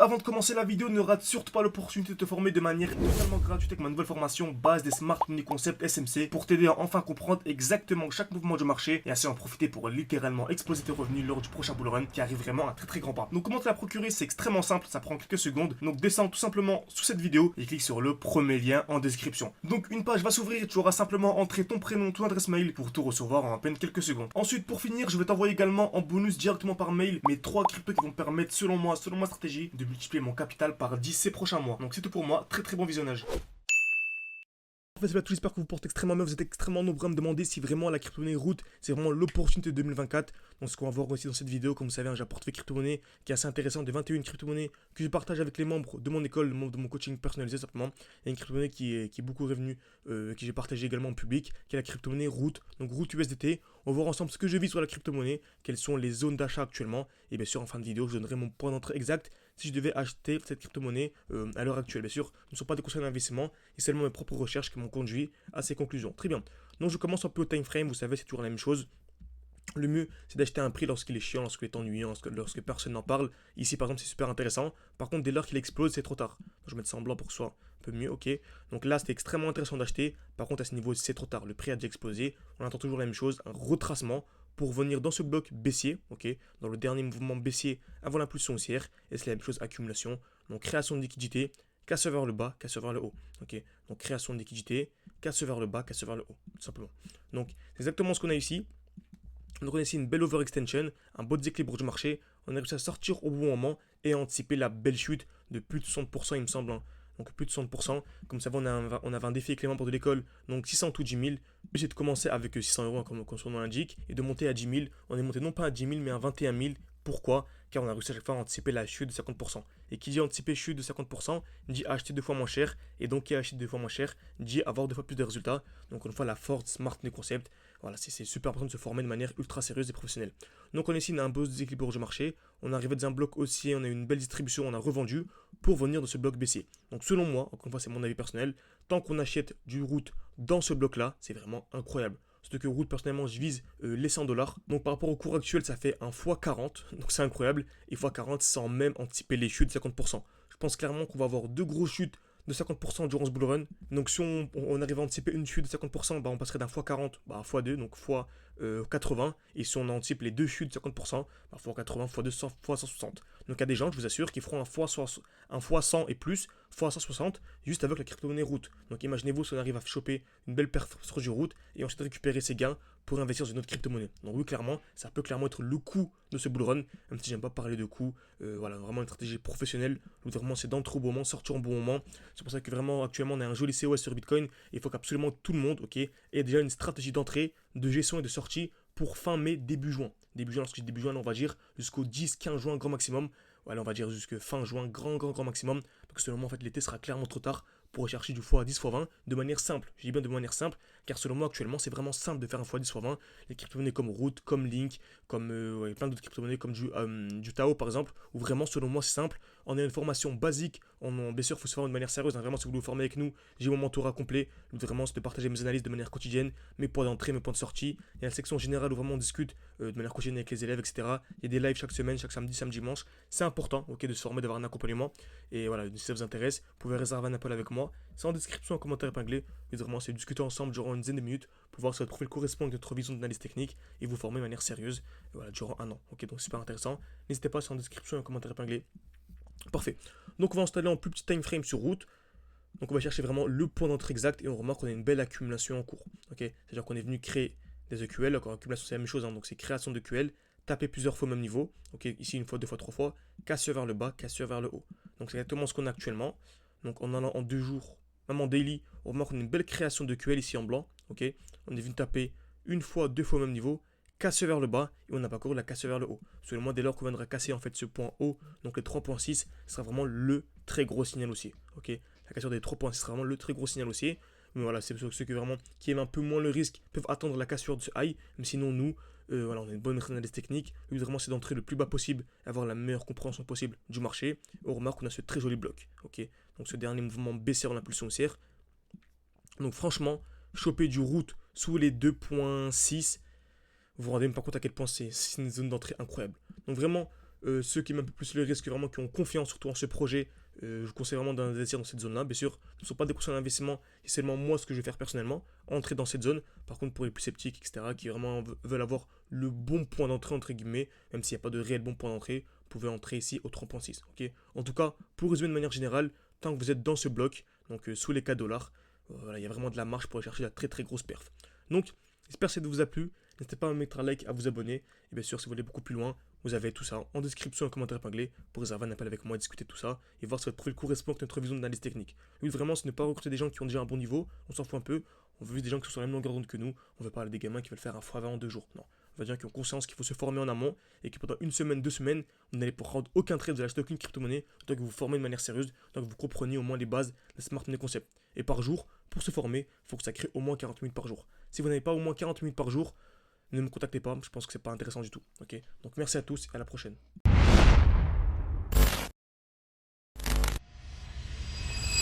avant de commencer la vidéo, ne rate surtout pas l'opportunité de te former de manière totalement gratuite avec ma nouvelle formation base des Smart Money Concept SMC pour t'aider à enfin comprendre exactement chaque mouvement du marché et ainsi en profiter pour littéralement exploser tes revenus lors du prochain bull run qui arrive vraiment à très grand pas. Donc comment te la procurer, c'est extrêmement simple, ça prend quelques secondes. Donc descends tout simplement sous cette vidéo et clique sur le premier lien en description. Donc une page va s'ouvrir et tu auras simplement entré ton prénom, ton adresse mail pour tout recevoir en à peine quelques secondes. Ensuite, pour finir, je vais t'envoyer également en bonus directement par mail mes 3 cryptos qui vont me permettre selon moi, selon ma stratégie, de multiplier mon capital par 10 ces prochains mois. Donc c'est tout pour moi, très bon visionnage. Salut à tous, j'espère que vous portez extrêmement bien, vous êtes extrêmement nombreux à me demander si vraiment la crypto-monnaie Root, c'est vraiment l'opportunité de 2024. Donc ce qu'on va voir aussi dans cette vidéo, comme vous savez, j'ai un portefeuille crypto-monnaie qui est assez intéressant de 21 crypto-monnaies que je partage avec les membres de mon école, les membres de mon coaching personnalisé simplement. Et une crypto-monnaie qui est beaucoup revenue, que j'ai partagé également en public, qui est la crypto-monnaie Root, donc Root USDT. On va voir ensemble ce que je vis sur la crypto-monnaie, quelles sont les zones d'achat actuellement. Et bien sûr, en fin de vidéo, je donnerai mon point d'entrée exact si je devais acheter cette crypto-monnaie à l'heure actuelle. Bien sûr, ce ne sont pas des conseils d'investissement, et seulement mes propres recherches qui m'ont conduit à ces conclusions. Très bien. Donc je commence un peu au time frame, vous savez, c'est toujours la même chose. Le mieux, c'est d'acheter un prix lorsqu'il est chiant, lorsqu'il est ennuyant, lorsque personne n'en parle. Ici, par exemple, c'est super intéressant. Par contre, dès lors qu'il explose, c'est trop tard. Donc, je vais mettre ça en blanc pour que ce soit un peu mieux, ok. Donc là, c'était extrêmement intéressant d'acheter. Par contre, à ce niveau, c'est trop tard. Le prix a déjà explosé. On attend toujours la même chose, un retracement pour venir dans ce bloc baissier, ok. Dans le dernier mouvement baissier avant l'impulsion haussière. Et c'est la même chose, accumulation. Donc, création de liquidité, casse vers le bas, casse vers le haut, ok. Donc, création de liquidité, casse vers le bas, casse vers le haut, tout simplement. Donc, c'est exactement ce qu'on a ici. Donc on a ici une belle overextension, un beau déséquilibre du marché. On a réussi à sortir au bon moment et à anticiper la belle chute de plus de 60% il me semble. Donc plus de 60%. Comme ça, on avait un défi avec les membres de l'école. Donc 600 ou 10 000. J'ai de commencer avec 600 euros comme son nom l'indique et de monter à 10 000. On est monté non pas à 10 000 mais à 21 000. Pourquoi? Car on a réussi à chaque fois à anticiper la chute de 50%. Et qui dit anticiper chute de 50% dit acheter 2 fois moins cher. Et donc qui acheter 2 fois moins cher dit avoir 2 fois plus de résultats. Donc une fois la force smart des concepts. Voilà, c'est super important de se former de manière ultra sérieuse et professionnelle. Donc on a ici un beau déséquilibre du marché. On est arrivé dans un bloc haussier, on a eu une belle distribution, on a revendu pour venir de ce bloc baissier. Donc selon moi, encore une fois c'est mon avis personnel, tant qu'on achète du root dans ce bloc-là, c'est vraiment incroyable. Surtout que root, personnellement, je vise les 100 $. Donc par rapport au cours actuel, ça fait un x40. Donc c'est incroyable. Et x40 sans même anticiper les chutes de 50%. Je pense clairement qu'on va avoir 2 grosses chutes de 50% durant ce bull run. Donc si on arrive à anticiper une chute de 50%, bah on passerait d'un x40 à x2, donc x80. Et si on anticipe les 2 chutes de 50%, bah x80, x2, x160. Donc il y a des gens, je vous assure, qui feront un x100 et plus, x160, juste avec la crypto-monnaie Root. Donc imaginez-vous si on arrive à choper une belle perf sur du Root et ensuite récupérer ses gains pour investir dans une autre crypto-monnaie. Donc oui, clairement, ça peut clairement être le coup de ce bull run, même si j'aime pas parler de coup. Voilà, vraiment une stratégie professionnelle, où vraiment c'est d'entrer au bon moment, sortir au bon moment. C'est pour ça que vraiment actuellement on a un joli COS sur Bitcoin. Il faut qu'absolument tout le monde, ok, ait déjà une stratégie d'entrée, de gestion et de sortie pour fin mai, début juin. Début juin, lorsque je dis début juin, on va dire jusqu'au 10-15 juin grand maximum. Voilà, on va dire jusqu'à fin juin, grand maximum. Parce que selon moi, en fait, l'été sera clairement trop tard pour rechercher du x10, x20 de manière simple. Je dis bien de manière simple, car selon moi, actuellement, c'est vraiment simple de faire un x10, x20. Les crypto-monnaies comme Root, comme Link, comme plein d'autres crypto-monnaies comme du Tao, par exemple, où vraiment, selon moi, c'est simple. On a une formation basique. Bien sûr, il faut se former de manière sérieuse. Hein, vraiment, si vous voulez vous former avec nous, j'ai mon mentorat complet. Vraiment, c'est de partager mes analyses de manière quotidienne, mes points d'entrée, mes points de sortie. Il y a la section générale où vraiment on discute de manière quotidienne avec les élèves, etc. Il y a des lives chaque semaine, chaque samedi, dimanche. C'est important, ok, de se former, d'avoir un accompagnement. Et voilà, si ça vous intéresse, vous pouvez réserver un appel avec moi. C'est en description, en commentaire épinglé. Mais vraiment, c'est discuter ensemble durant une dizaine de minutes pour voir si votre profil correspond avec notre vision d'analyse technique et vous former de manière sérieuse. Et voilà, durant un an. Ok, donc super intéressant. N'hésitez pas, c'est en description et en commentaire épinglé. Parfait. Donc on va installer en plus petit time frame sur Root. Donc on va chercher vraiment le point d'entrée exact et on remarque qu'on a une belle accumulation en cours. Ok, c'est-à-dire qu'on est venu créer des EQL. Encore accumulation, c'est la même chose. Hein, donc c'est création de QL, taper plusieurs fois au même niveau. Ok, ici une fois, 2 fois, 3 fois, cassure vers le bas, cassure vers le haut. Donc c'est exactement ce qu'on a actuellement. Donc en allant en 2 jours, même en daily, on remarque qu'on a une belle création de QL ici en blanc. Ok, on est venu taper une fois, 2 fois au même niveau, casse vers le bas et on n'a pas encore la casse vers le haut. Selon moi, dès lors qu'on viendra casser en fait ce point haut, donc les 3.6, ce sera vraiment le très gros signal haussier. Ok, la cassure des 3.6 sera vraiment le très gros signal haussier. Mais voilà, c'est ceux qui aiment un peu moins le risque peuvent attendre la cassure de ce high. Mais sinon, nous, voilà, on a une bonne analyse technique. Le but vraiment, c'est d'entrer le plus bas possible, avoir la meilleure compréhension possible du marché. Et on remarque qu'on a ce très joli bloc. Ok, donc ce dernier mouvement baissière en impulsion haussière. Donc franchement, choper du root sous les 2.6, vous vous rendez même pas compte à quel point c'est une zone d'entrée incroyable. Donc vraiment, Ceux qui aiment un peu plus le risque, vraiment qui ont confiance surtout en ce projet, je vous conseille vraiment d'investir dans cette zone-là. Bien sûr, ce ne sont pas des conseils d'investissement, c'est seulement moi ce que je vais faire personnellement, entrer dans cette zone. Par contre, pour les plus sceptiques, etc., qui vraiment veulent avoir le bon point d'entrée, entre guillemets, même s'il n'y a pas de réel bon point d'entrée, vous pouvez entrer ici au 3.6. Ok. En tout cas, pour résumer de manière générale, tant que vous êtes dans ce bloc, donc sous les 4 dollars, voilà, il y a vraiment de la marge pour aller chercher la très très grosse perf. Donc, j'espère que ça vous a plu. N'hésitez pas à mettre un like, à vous abonner. Et bien sûr, si vous voulez beaucoup plus loin, vous avez tout ça en description, en commentaire épinglé pour réserver un appel avec moi, discuter de tout ça et voir si votre profil correspond avec notre vision d'analyse technique. Oui, vraiment, ce n'est pas recruter des gens qui ont déjà un bon niveau, on s'en fout un peu. On veut juste des gens qui sont sur la même longueur d'onde que nous. On veut parler des gamins qui veulent faire un x20 en 2 jours. Non. On va dire qu'ils ont conscience qu'il faut se former en amont et que pendant une semaine, 2 semaines, vous n'allez pour rendre aucun trade, vous allez acheter aucune crypto-monnaie, tant que vous vous formez de manière sérieuse, tant que vous comprenez au moins les bases des smart money concept. Et par jour, pour se former, il faut que ça crée au moins 40 minutes par jour. Si vous n'avez pas au moins 40 minutes par jour, ne me contactez pas, je pense que c'est pas intéressant du tout. Ok. Donc merci à tous et à la prochaine.